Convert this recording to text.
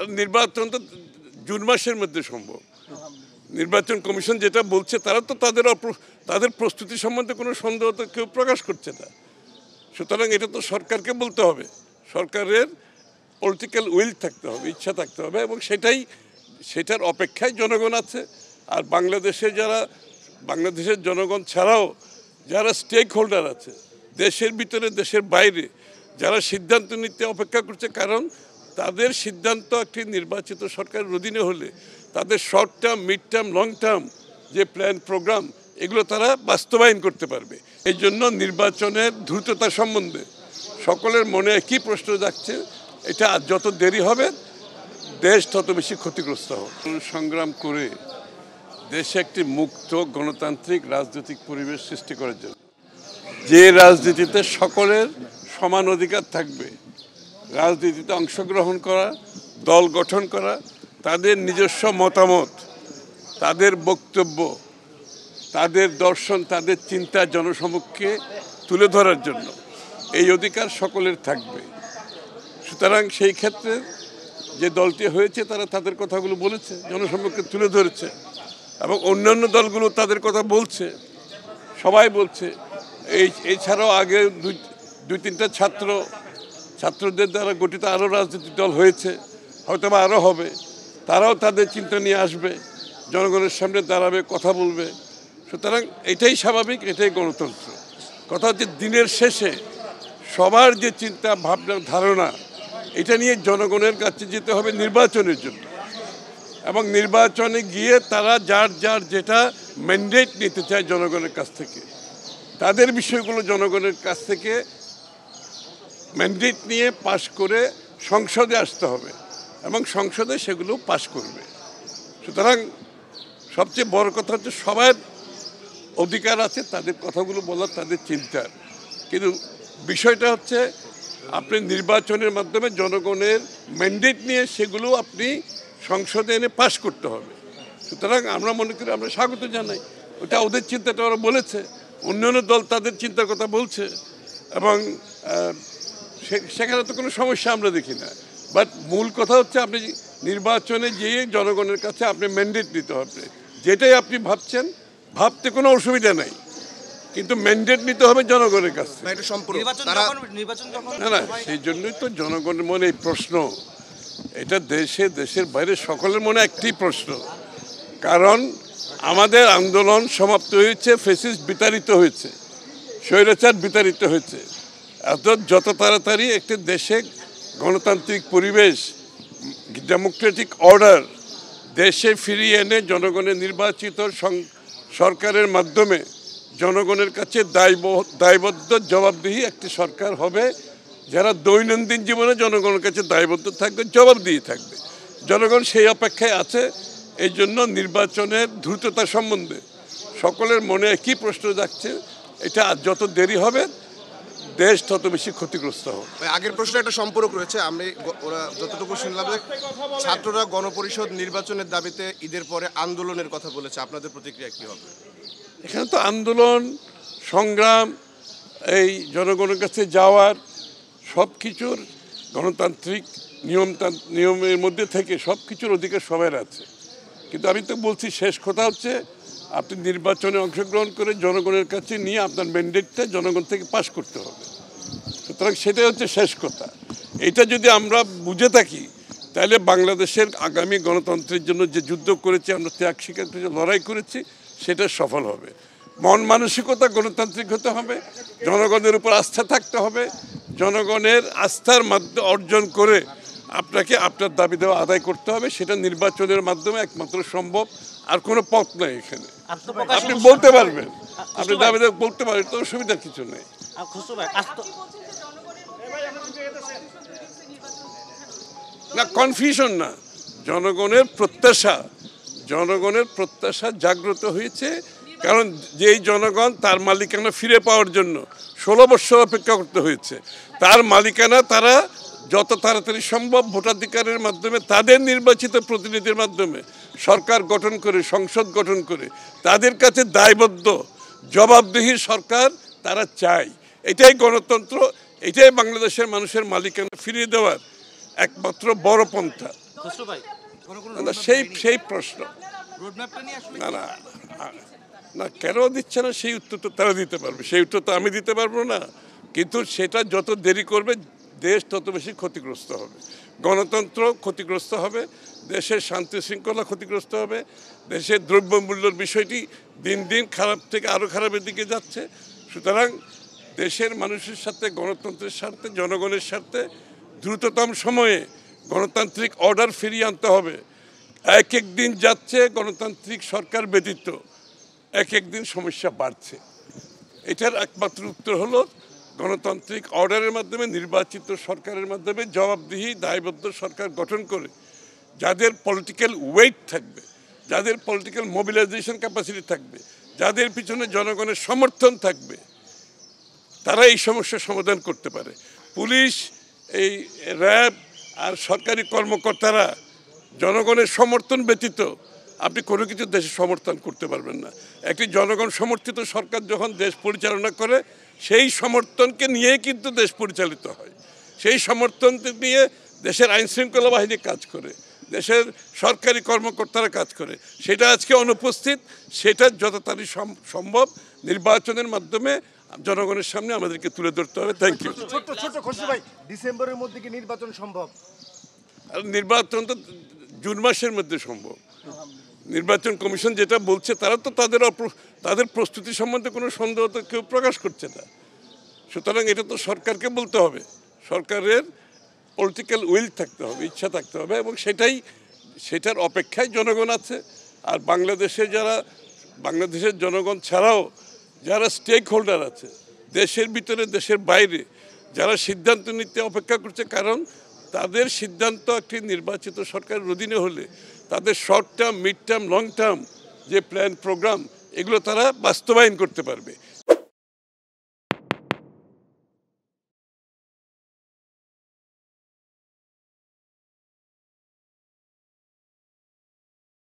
আর নির্বাচন তো জুন মাসের মধ্যে সম্ভব। নির্বাচন কমিশন যেটা বলছে তারা তো তাদের প্রস্তুতি সম্বন্ধে কোনো সন্দেহ তো কেউ প্রকাশ করছে না। সুতরাং এটা তো সরকারকে বলতে হবে, সরকারের পলিটিক্যাল উইল থাকতে হবে, ইচ্ছা থাকতে হবে, এবং সেটার অপেক্ষায় জনগণ আছে। আর বাংলাদেশের জনগণ ছাড়াও যারা স্টেক হোল্ডার আছে দেশের ভিতরে দেশের বাইরে, যারা সিদ্ধান্ত নিতে অপেক্ষা করছে, কারণ তাদের সিদ্ধান্ত একটি নির্বাচিত সরকারের অধীনে হলে তাদের short term, mid term, long term যে প্ল্যান প্রোগ্রাম এগুলো তারা বাস্তবায়ন করতে পারবে। এই জন্য নির্বাচনের দ্রুততা সম্বন্ধে সকলের মনে একই প্রশ্ন যাচ্ছে, এটা যত দেরি হবে দেশ তত বেশি ক্ষতিগ্রস্ত হবে। সংগ্রাম করে দেশে একটি মুক্ত গণতান্ত্রিক রাজনৈতিক পরিবেশ সৃষ্টি করার জন্য, যে রাজনীতিতে সকলের সমান অধিকার থাকবে, রাজনীতিতে অংশগ্রহণ করা, দল গঠন করা, তাদের নিজস্ব মতামত, তাদের বক্তব্য, তাদের দর্শন, তাদের চিন্তা জনসমক্ষে তুলে ধরার জন্য এই অধিকার সকলের থাকবে। সুতরাং সেই ক্ষেত্রে যে দলটি হয়েছে তারা তাদের কথাগুলো বলেছে, জনসমক্ষে তুলে ধরেছে, এবং অন্যান্য দলগুলো তাদের কথা বলছে, সবাই বলছে। এছাড়াও আগে দুই তিনটা ছাত্রদের দ্বারা গঠিত আরও রাজনৈতিক দল হয়েছে, হয়তো বা আরও হবে, তারাও তাদের চিন্তা নিয়ে আসবে, জনগণের সামনে দাঁড়াবে, কথা বলবে। সুতরাং এটাই স্বাভাবিক, এটাই গণতন্ত্র। কথা হচ্ছে দিনের শেষে সবার যে চিন্তা ভাবনা ধারণা এটা নিয়ে জনগণের কাছে যেতে হবে নির্বাচনের জন্য, এবং নির্বাচনে গিয়ে তারা যার যেটা ম্যান্ডেট নিতে চায় জনগণের কাছ থেকে, তাদের বিষয়গুলো জনগণের কাছ থেকে ম্যান্ডেট নিয়ে পাশ করে সংসদে আসতে হবে, এবং সংসদে সেগুলো পাশ করবে। সুতরাং সবচেয়ে বড় কথা হচ্ছে সবার অধিকার আছে তাদের কথাগুলো বলার, তাদের চিন্তার, কিন্তু বিষয়টা হচ্ছে আপনি নির্বাচনের মাধ্যমে জনগণের ম্যান্ডেট নিয়ে সেগুলো আপনি সংসদে এনে পাশ করতে হবে। সুতরাং আমরা মনে করি, আমরা স্বাগত জানাই, ওটা ওদের চিন্তাটা ওরা বলেছে, অন্যান্য দল তাদের চিন্তার কথা বলছে, এবং সেখানে তো কোনো সমস্যা আমরা দেখি না। বাট মূল কথা হচ্ছে আপনি নির্বাচনে যেয়ে জনগণের কাছে আপনি ম্যান্ডেট নিতে হবে, যেটাই আপনি ভাবছেন, ভাবতে কোনো অসুবিধা নাই, কিন্তু ম্যান্ডেট নিতে হবে জনগণের কাছে। না, সেই জন্যই তো জনগণের মনে এই প্রশ্ন, এটা দেশের বাইরে সকলের মনে একটি প্রশ্ন। কারণ আমাদের আন্দোলন সমাপ্ত হয়েছে, ফ্যাসিস্ট বিতাড়িত হয়েছে, স্বৈরাচার বিতাড়িত হয়েছে। যত তাড়াতাড়ি একটি দেশে গণতান্ত্রিক পরিবেশ, ডেমোক্রেটিক অর্ডার দেশে ফিরিয়ে এনে জনগণের নির্বাচিত সরকারের মাধ্যমে জনগণের কাছে দায়বদ্ধ জবাবদিহি একটি সরকার হবে, যারা দৈনন্দিন জীবনে জনগণের কাছে দায়বদ্ধ থাকবে, জবাবদিহি থাকবে। জনগণ সেই অপেক্ষায় আছে। এই জন্য নির্বাচনের দ্রুততা সম্বন্ধে সকলের মনে একই প্রশ্ন যাচ্ছে, এটা যত দেরি হবে দেশ তত বেশি ক্ষতিগ্রস্ত হবে। আগের প্রশ্নে একটা সম্পর্ক রয়েছে, আমি ওরা যতটুকু শুনলাম যে ছাত্ররা গণপরিষদ নির্বাচনের দাবিতে ঈদের পরে আন্দোলনের কথা বলেছে, আপনাদের প্রতিক্রিয়া কি হবে? এখানে তো আন্দোলন সংগ্রাম, এই জনগণের কাছে যাওয়ার সব কিছুর গণতান্ত্রিক নিয়মের মধ্যে থেকে সব কিছুর অধিকার সবার আছে। কিন্তু আমি তো বলছি, শেষ কথা হচ্ছে আপনি নির্বাচনে অংশগ্রহণ করে জনগণের কাছে নিয়ে আপনার ম্যান্ডেটটা জনগণ থেকে পাস করতে হবে। সুতরাং সেটাই হচ্ছে শেষ কথা। এটা যদি আমরা বুঝে থাকি তাহলে বাংলাদেশের আগামী গণতন্ত্রের জন্য যে যুদ্ধ করেছি, আমরা ত্যাগ স্বীকার করে লড়াই করেছি, সেটা সফল হবে। মন মানসিকতা গণতান্ত্রিক হতে হবে, জনগণের উপর আস্থা থাকতে হবে, জনগণের আস্থার মাধ্যমে অর্জন করে আপনাকে আপনার দাবি দেওয়া আদায় করতে হবে। সেটা নির্বাচনের মাধ্যমে একমাত্র সম্ভব, আর কোনো পথ নাই এখানে। আপনি বলতে পারবেন, আপনি দাবি দেওয়া বলতে পারবেন, তো অসুবিধার কিছু নেই। না, কনফিউশন না, জনগণের প্রত্যাশা জাগ্রত হয়েছে। কারণ যেই জনগণ তার মালিকানা ফিরে পাওয়ার জন্য 16 বছর অপেক্ষা করতে হয়েছে, তার মালিকানা তারা যত তাড়াতাড়ি সম্ভব ভোটাধিকারের মাধ্যমে, তাদের নির্বাচিত প্রতিনিধির মাধ্যমে সরকার গঠন করে, সংসদ গঠন করে তাদের কাছে দায়বদ্ধ জবাবদিহির সরকার তারা চায়। এটাই গণতন্ত্র, এটাই বাংলাদেশের মানুষের মালিকানা ফিরিয়ে দেওয়ার একমাত্র বড় পন্থা। খসরু ভাই না, সেই সেই প্রশ্ন রোডম্যাপটা নিয়ে আসলে না না না কেন দিচ্ছে না সেই উত্তর তো তারা দিতে পারবে, সেই উত্তর তো আমি দিতে পারবো না। কিন্তু সেটা যত দেরি করবে দেশ তত বেশি ক্ষতিগ্রস্ত হবে, গণতন্ত্র ক্ষতিগ্রস্ত হবে, দেশের শান্তি শৃঙ্খলা ক্ষতিগ্রস্ত হবে, দেশের দ্রব্যমূল্যের বিষয়টি দিন দিন খারাপ থেকে আরও খারাপের দিকে যাচ্ছে। সুতরাং দেশের মানুষের সাথে, গণতন্ত্রের স্বার্থে, জনগণের স্বার্থে দ্রুততম সময়ে গণতান্ত্রিক অর্ডার ফিরিয়ে আনতে হবে। এক এক দিন যাচ্ছে গণতান্ত্রিক সরকার ব্যতীত এক এক দিন সমস্যা বাড়ছে। এটার একমাত্র উত্তর হলো গণতান্ত্রিক অর্ডারের মাধ্যমে, নির্বাচিত সরকারের মাধ্যমে জবাবদিহি দায়বদ্ধ সরকার গঠন করে যাদের পলিটিক্যাল ওয়েট থাকবে, যাদের পলিটিক্যাল মোবিলাইজেশন ক্যাপাসিটি থাকবে, যাদের পিছনে জনগণের সমর্থন থাকবে, তারা এই সমস্যার সমাধান করতে পারে। পুলিশ, এই র্যাব আর সরকারি কর্মকর্তারা জনগণের সমর্থন ব্যতীত আপনি কোনো কিছু দেশে সমর্থন করতে পারবেন না। একটি জনগণ সমর্থিত সরকার যখন দেশ পরিচালনা করে সেই সমর্থনকে নিয়েই কিন্তু দেশ পরিচালিত হয়। সেই সমর্থন নিয়ে দেশের আইনশৃঙ্খলা বাহিনী কাজ করে, দেশের সরকারি কর্মকর্তারা কাজ করে। সেটা আজকে অনুপস্থিত। সেটা যত তাড়াতাড়ি সম্ভব নির্বাচনের মাধ্যমে জনগণের সামনে আমাদেরকে তুলে ধরতে হবে। Thank you. ছোট খসরু ভাই, ডিসেম্বরের মধ্যে কি নির্বাচন সম্ভব? আর নির্বাচন তো জুন মাসের মধ্যে সম্ভব। নির্বাচন কমিশন যেটা বলছে, তারা তো তাদের প্রস্তুতি সম্বন্ধে কোনো সন্দেহ তো কেউ প্রকাশ করছে না। সুতরাং এটা তো সরকারকে বলতে হবে, সরকারের পলিটিক্যাল উইল থাকতে হবে, ইচ্ছা থাকতে হবে, এবং সেটার অপেক্ষায় জনগণ আছে। আর বাংলাদেশের জনগণ ছাড়াও যারা স্টেক হোল্ডার আছে, দেশের ভিতরে দেশের বাইরে, যারা সিদ্ধান্ত নিতে অপেক্ষা করছে, কারণ তাদের সিদ্ধান্ত একটি নির্বাচিত সরকারের অধীনে হলে তাদের short term, mid term, long term যে প্ল্যান প্রোগ্রাম, এগুলো তারা বাস্তবায়ন করতে পারবে।